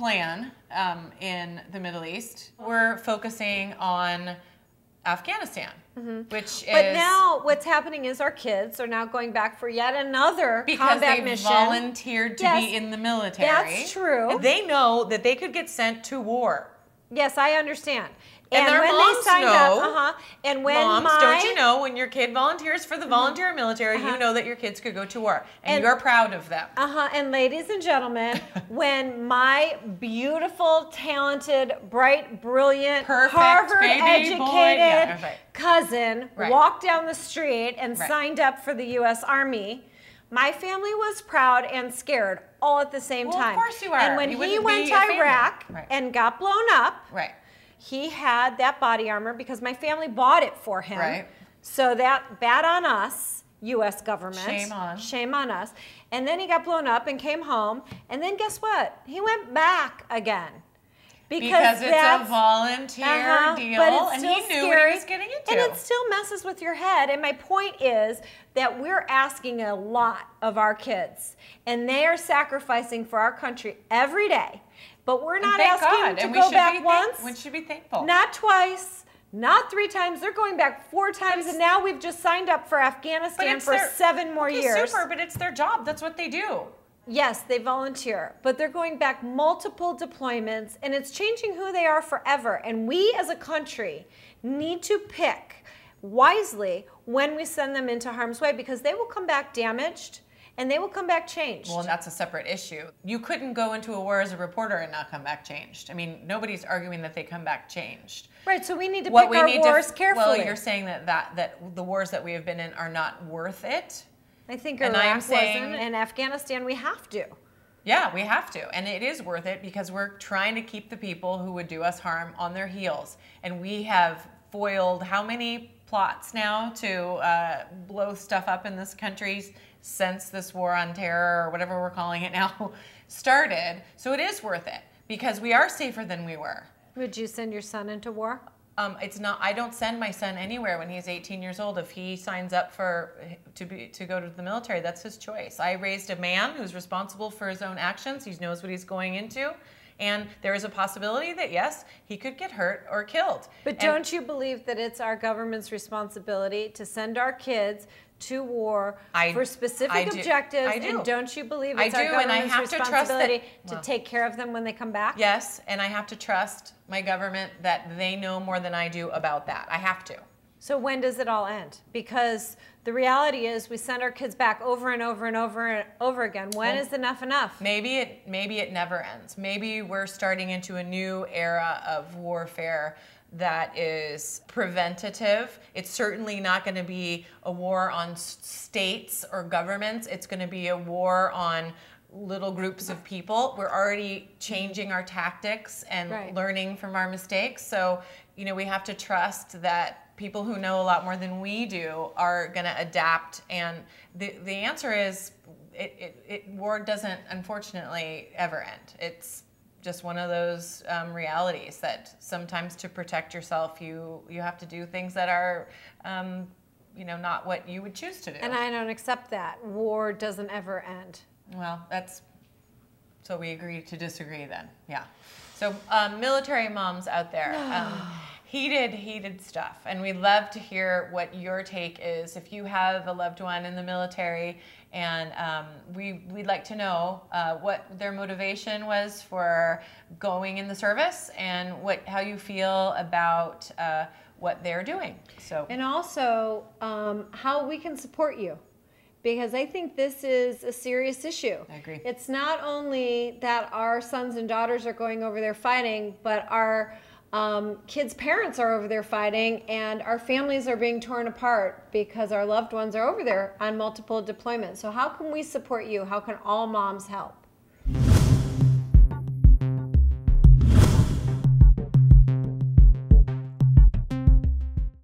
plan in the Middle East. We're focusing on Afghanistan, which is... But now what's happening is our kids are now going back for yet another combat mission. Because they volunteered to be in the military. That's true. And they know that they could get sent to war. Yes, I understand. And their when moms they signed know, up, and when moms, don't you know, when your kid volunteers for the volunteer military, you know that your kids could go to war. And you're proud of them. And ladies and gentlemen, when my beautiful, talented, bright, brilliant, Harvard-educated cousin walked down the street and signed up for the U.S. Army, my family was proud and scared all at the same time. Of course you are. And when he went to Iraq and got blown up, he had that body armor because my family bought it for him. So that bad on us, U.S. government. Shame on. Shame on us. And then he got blown up and came home. And then guess what? He went back again. Because it's a volunteer deal, and he knew what he was getting into. And it still messes with your head. And my point is that we're asking a lot of our kids, and they are sacrificing for our country every day. But we're not asking to go back once. We should be thankful. Not twice, not 3 times. They're going back 4 times, and now we've just signed up for Afghanistan for 7 more years. Super, but it's their job. That's what they do. Yes, they volunteer, but they're going back multiple deployments, and it's changing who they are forever. And we as a country need to pick wisely when we send them into harm's way, because they will come back damaged and they will come back changed. Well, and that's a separate issue. You couldn't go into a war as a reporter and not come back changed. I mean, nobody's arguing that they come back changed. Right, so we need to pick our wars carefully. Well, you're saying that the wars that we have been in are not worth it? I think Iraq wasn't, and Afghanistan we have to. Yeah, we have to, and it is worth it because we're trying to keep the people who would do us harm on their heels. And we have foiled how many plots now to blow stuff up in this country since this war on terror, or whatever we're calling it now, started. So it is worth it because we are safer than we were. Would you send your son into war? It's not. I don't send my son anywhere when he's 18 years old. If he signs up to go to the military, that's his choice. I raised a man who's responsible for his own actions. He knows what he's going into, and there is a possibility that yes, he could get hurt or killed. But don't you believe that it's our government's responsibility to send our kids to war for specific objectives? I do. And don't you believe it's our government's responsibility to take care of them when they come back? Yes, and I have to trust my government that they know more than I do about that. I have to. So when does it all end? Because the reality is we send our kids back over and over and over and over again. When is enough enough? Maybe it never ends. Maybe we're starting into a new era of warfare that is preventative. It's certainly not going to be a war on states or governments. It's going to be a war on little groups of people. We're already changing our tactics and learning from our mistakes. So, you know, we have to trust that people who know a lot more than we do are going to adapt. And the answer is war doesn't, unfortunately, ever end. It's just one of those realities that sometimes to protect yourself, you have to do things that are, you know, not what you would choose to do. And I don't accept that. War doesn't ever end. Well, so we agree to disagree then. Yeah. So military moms out there, heated stuff, and we'd love to hear what your take is. If you have a loved one in the military, and we'd like to know what their motivation was for going in the service, and how you feel about what they're doing. So, and also how we can support you, because I think this is a serious issue. I agree. It's not only that our sons and daughters are going over there fighting, but our kids' parents are over there fighting, and our families are being torn apart because our loved ones are over there on multiple deployments. So how can we support you? How can all moms help?